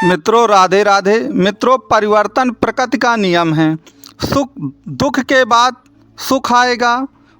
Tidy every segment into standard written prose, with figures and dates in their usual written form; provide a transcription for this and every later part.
मित्रों राधे राधे। मित्रों, परिवर्तन प्रकृति का नियम है। सुख दुख के बाद सुख आएगा,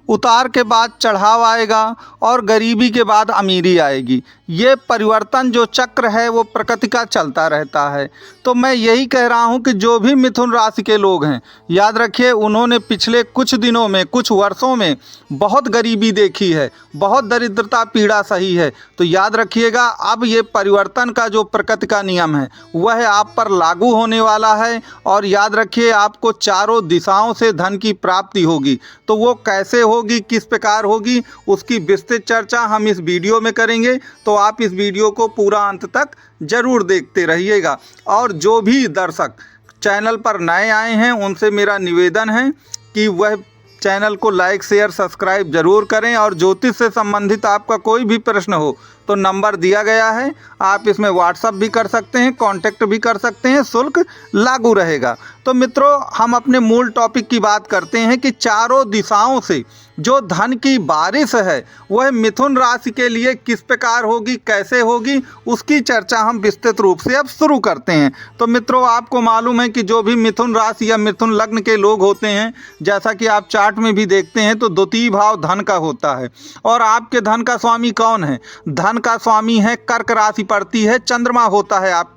उतार के बाद चढ़ाव आएगा और गरीबी के बाद अमीरी आएगी। ये परिवर्तन जो चक्र है वो प्रकृति का चलता रहता है। तो मैं यही कह रहा हूँ कि जो भी मिथुन राशि के लोग हैं, याद रखिए उन्होंने पिछले कुछ दिनों में, कुछ वर्षों में बहुत गरीबी देखी है, बहुत दरिद्रता पीड़ा सही है। तो याद रखिएगा अब ये परिवर्तन का जो प्रकृति का नियम है वह आप पर लागू होने वाला है। और याद रखिए आपको चारों दिशाओं से धन की प्राप्ति होगी। तो वो कैसे होगी, किस प्रकार होगी, उसकी विस्तृत चर्चा हम इस वीडियो में करेंगे। तो आप इस वीडियो को पूरा अंत तक जरूर देखते रहिएगा। और जो भी दर्शक चैनल पर नए आए हैं उनसे मेरा निवेदन है कि वह चैनल को लाइक शेयर सब्सक्राइब जरूर करें। और ज्योतिष से संबंधित आपका कोई भी प्रश्न हो तो नंबर दिया गया है, आप इसमें व्हाट्सअप भी कर सकते हैं, कांटेक्ट भी कर सकते हैं, शुल्क लागू रहेगा। तो मित्रों हम अपने मूल टॉपिक की बात करते हैं कि चारों दिशाओं से जो धन की बारिश है वह मिथुन राशि के लिए किस प्रकार होगी, कैसे होगी, उसकी चर्चा हम विस्तृत रूप से अब शुरू करते हैं। तो मित्रों आपको मालूम है कि जो भी मिथुन राशि या मिथुन लग्न के लोग होते हैं, जैसा कि आप चार्ट में भी देखते हैं, तो द्वितीय भाव धन का होता है। और आपके धन का स्वामी कौन है? धन का स्वामी है कर्क राशि पड़ती है, चंद्रमा होता है। आप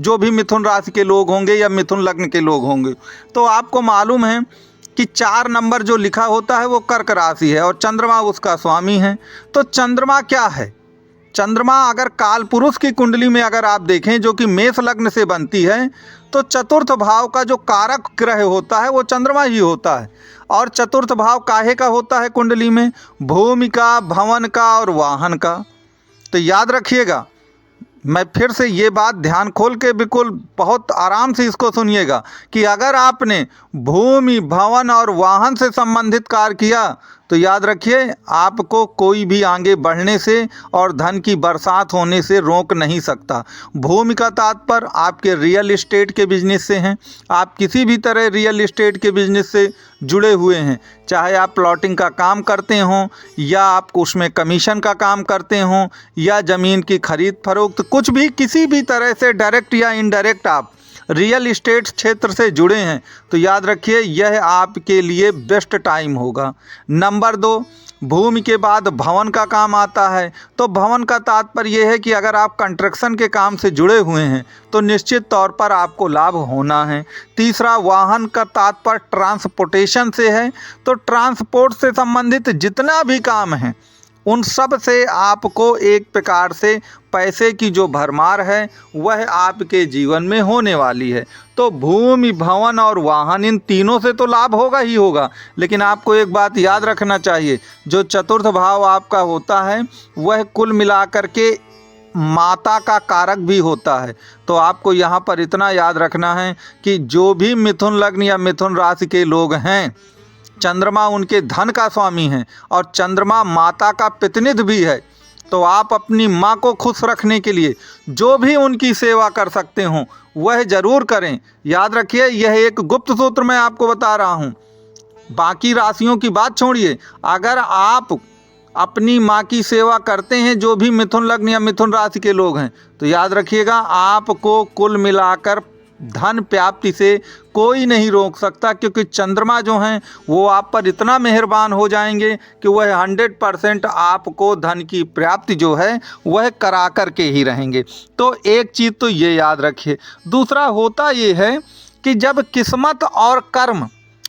जो भी मिथुन राशि के लोग होंगे या मिथुन लग्न के लोग होंगे तो आपको मालूम है कि 4 नंबर जो लिखा होता है वो कर्क राशि है और चंद्रमा उसका स्वामी है। तो चंद्रमा क्या है? चंद्रमा अगर काल पुरुष की कुंडली में अगर आप देखें जो कि मेष लग्न से बनती है, तो चतुर्थ भाव का जो कारक ग्रह होता है वो चंद्रमा ही होता है। और चतुर्थ भाव काहे का होता है कुंडली में? भूमि का, भवन का और वाहन का। तो याद रखिएगा, मैं फिर से ये बात ध्यान खोल के बिल्कुल बहुत आराम से इसको सुनिएगा कि अगर आपने भूमि, भवन और वाहन से संबंधित कार्य किया तो याद रखिए आपको कोई भी आगे बढ़ने से और धन की बरसात होने से रोक नहीं सकता। भूमि का तात्पर्य आपके रियल एस्टेट के बिजनेस से हैं। आप किसी भी तरह रियल एस्टेट के बिजनेस से जुड़े हुए हैं, चाहे आप प्लॉटिंग का काम करते हों या आप उसमें कमीशन का काम करते हों या ज़मीन की खरीद फरोख्त, कुछ भी किसी भी तरह से डायरेक्ट या इनडायरेक्ट आप रियल एस्टेट क्षेत्र से जुड़े हैं तो याद रखिए यह आपके लिए बेस्ट टाइम होगा। नंबर 2, भूमि के बाद भवन का काम आता है। तो भवन का तात्पर्य यह है कि अगर आप कंस्ट्रक्शन के काम से जुड़े हुए हैं तो निश्चित तौर पर आपको लाभ होना है। तीसरा, वाहन का तात्पर्य ट्रांसपोर्टेशन से है। तो ट्रांसपोर्ट से संबंधित जितना भी काम है उन सब से आपको एक प्रकार से पैसे की जो भरमार है वह आपके जीवन में होने वाली है। तो भूमि, भवन और वाहन, इन तीनों से तो लाभ होगा ही होगा। लेकिन आपको एक बात याद रखना चाहिए, जो चतुर्थ भाव आपका होता है वह कुल मिलाकर के माता का कारक भी होता है। तो आपको यहाँ पर इतना याद रखना है कि जो भी मिथुन लग्न या मिथुन राशि के लोग हैं, चंद्रमा उनके धन का स्वामी है और चंद्रमा माता का प्रतिनिधि भी है। तो आप अपनी माँ को खुश रखने के लिए जो भी उनकी सेवा कर सकते हों वह ज़रूर करें। याद रखिए यह एक गुप्त सूत्र मैं आपको बता रहा हूँ। बाकी राशियों की बात छोड़िए, अगर आप अपनी माँ की सेवा करते हैं, जो भी मिथुन लग्न या मिथुन राशि के लोग हैं, तो याद रखिएगा आपको कुल मिलाकर धन प्राप्ति से कोई नहीं रोक सकता। क्योंकि चंद्रमा जो हैं वो आप पर इतना मेहरबान हो जाएंगे कि वह 100% आपको धन की प्राप्ति जो है वह करा कर के ही रहेंगे। तो एक चीज़ तो ये याद रखिए। दूसरा होता ये है कि जब किस्मत और कर्म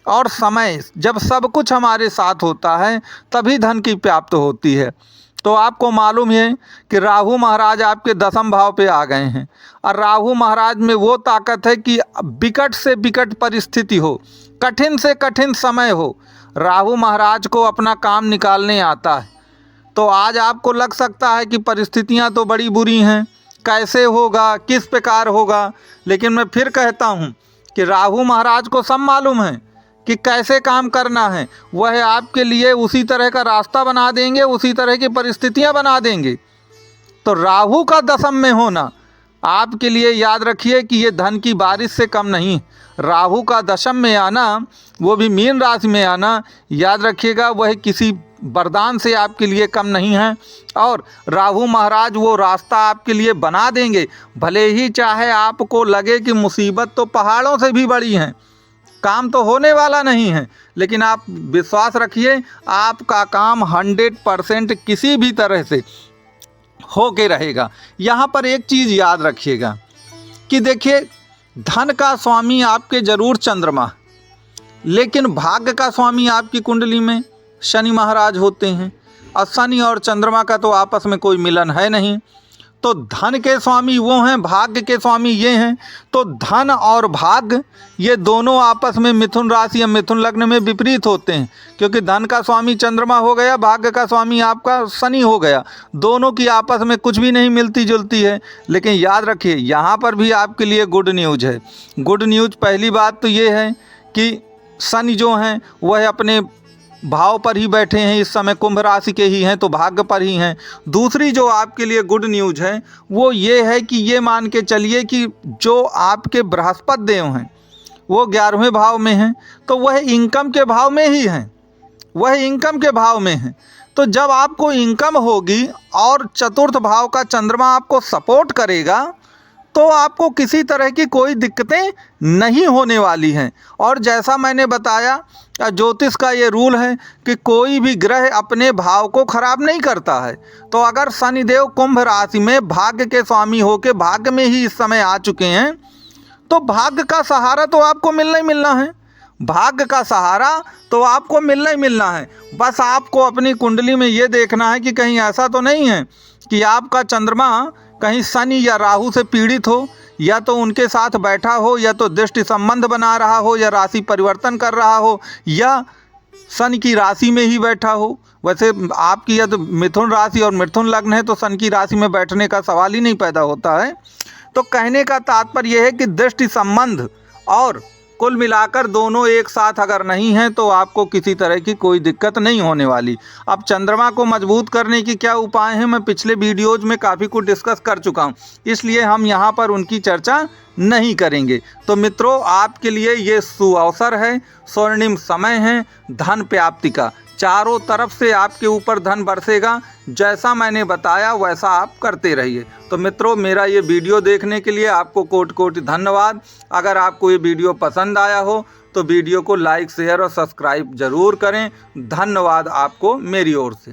और समय, जब सब कुछ हमारे साथ होता है तभी धन की प्राप्ति होती है। तो आपको मालूम है कि राहु महाराज आपके 10वें भाव पे आ गए हैं। और राहु महाराज में वो ताकत है कि विकट से विकट परिस्थिति हो, कठिन से कठिन समय हो, राहु महाराज को अपना काम निकालने आता है। तो आज आपको लग सकता है कि परिस्थितियां तो बड़ी बुरी हैं, कैसे होगा, किस प्रकार होगा, लेकिन मैं फिर कहता हूँ कि राहु महाराज को सब मालूम है कि कैसे काम करना है। वह आपके लिए उसी तरह का रास्ता बना देंगे, उसी तरह की परिस्थितियां बना देंगे। तो राहु का 10वें में होना आपके लिए याद रखिए कि ये धन की बारिश से कम नहीं। राहु का दशम में आना, वो भी मीन राशि में आना, याद रखिएगा वह किसी वरदान से आपके लिए कम नहीं है। और राहु महाराज वो रास्ता आपके लिए बना देंगे। भले ही चाहे आपको लगे कि मुसीबत तो पहाड़ों से भी बड़ी है, काम तो होने वाला नहीं है, लेकिन आप विश्वास रखिए आपका काम 100% किसी भी तरह से हो के रहेगा। यहाँ पर एक चीज़ याद रखिएगा कि देखिए, धन का स्वामी आपके जरूर चंद्रमा, लेकिन भाग्य का स्वामी आपकी कुंडली में शनि महाराज होते हैं। और शनि और चंद्रमा का तो आपस में कोई मिलन है नहीं। तो धन के स्वामी वो हैं, भाग्य के स्वामी ये हैं। तो धन और भाग्य ये दोनों आपस में मिथुन राशि या मिथुन लग्न में विपरीत होते हैं, क्योंकि धन का स्वामी चंद्रमा हो गया, भाग्य का स्वामी आपका शनि हो गया। दोनों की आपस में कुछ भी नहीं मिलती जुलती है। लेकिन याद रखिए यहाँ पर भी आपके लिए गुड न्यूज़ है। गुड न्यूज़ पहली बात तो ये है कि शनि जो हैं वह अपने भाव पर ही बैठे हैं, इस समय कुंभ राशि के ही हैं, तो भाग्य पर ही हैं। दूसरी जो आपके लिए गुड न्यूज़ है वो ये है कि ये मान के चलिए कि जो आपके बृहस्पति देव हैं वो 11वें भाव में हैं, तो वह इनकम के भाव में ही हैं, वह इनकम के भाव में हैं। तो जब आपको इनकम होगी और चतुर्थ भाव का चंद्रमा आपको सपोर्ट करेगा तो आपको किसी तरह की कोई दिक्कतें नहीं होने वाली हैं। और जैसा मैंने बताया, ज्योतिष का ये रूल है कि कोई भी ग्रह अपने भाव को खराब नहीं करता है। तो अगर शनिदेव कुंभ राशि में भाग्य के स्वामी होकर भाग्य में ही इस समय आ चुके हैं, तो भाग्य का सहारा तो आपको मिलना ही मिलना है। भाग्य का सहारा तो आपको मिलना ही मिलना है। बस आपको अपनी कुंडली में ये देखना है कि कहीं ऐसा तो नहीं है कि आपका चंद्रमा कहीं शनि या राहु से पीड़ित हो, या तो उनके साथ बैठा हो, या तो दृष्टि संबंध बना रहा हो, या राशि परिवर्तन कर रहा हो, या शनि की राशि में ही बैठा हो। वैसे आपकी यदि मिथुन राशि और मिथुन लग्न है तो शनि की राशि में बैठने का सवाल ही नहीं पैदा होता है। तो कहने का तात्पर्य यह है कि दृष्टि संबंध और कुल मिलाकर दोनों एक साथ अगर नहीं हैं तो आपको किसी तरह की कोई दिक्कत नहीं होने वाली। अब चंद्रमा को मजबूत करने की क्या उपाय हैं, मैं पिछले वीडियोज़ में काफ़ी कुछ डिस्कस कर चुका हूं, इसलिए हम यहां पर उनकी चर्चा नहीं करेंगे। तो मित्रों, आपके लिए ये सुअवसर है, स्वर्णिम समय है धन प्राप्ति का। चारों तरफ से आपके ऊपर धन बरसेगा। जैसा मैंने बताया वैसा आप करते रहिए। तो मित्रों, मेरा ये वीडियो देखने के लिए आपको कोटि कोटि धन्यवाद। अगर आपको ये वीडियो पसंद आया हो तो वीडियो को लाइक, शेयर और सब्सक्राइब ज़रूर करें। धन्यवाद आपको मेरी ओर से।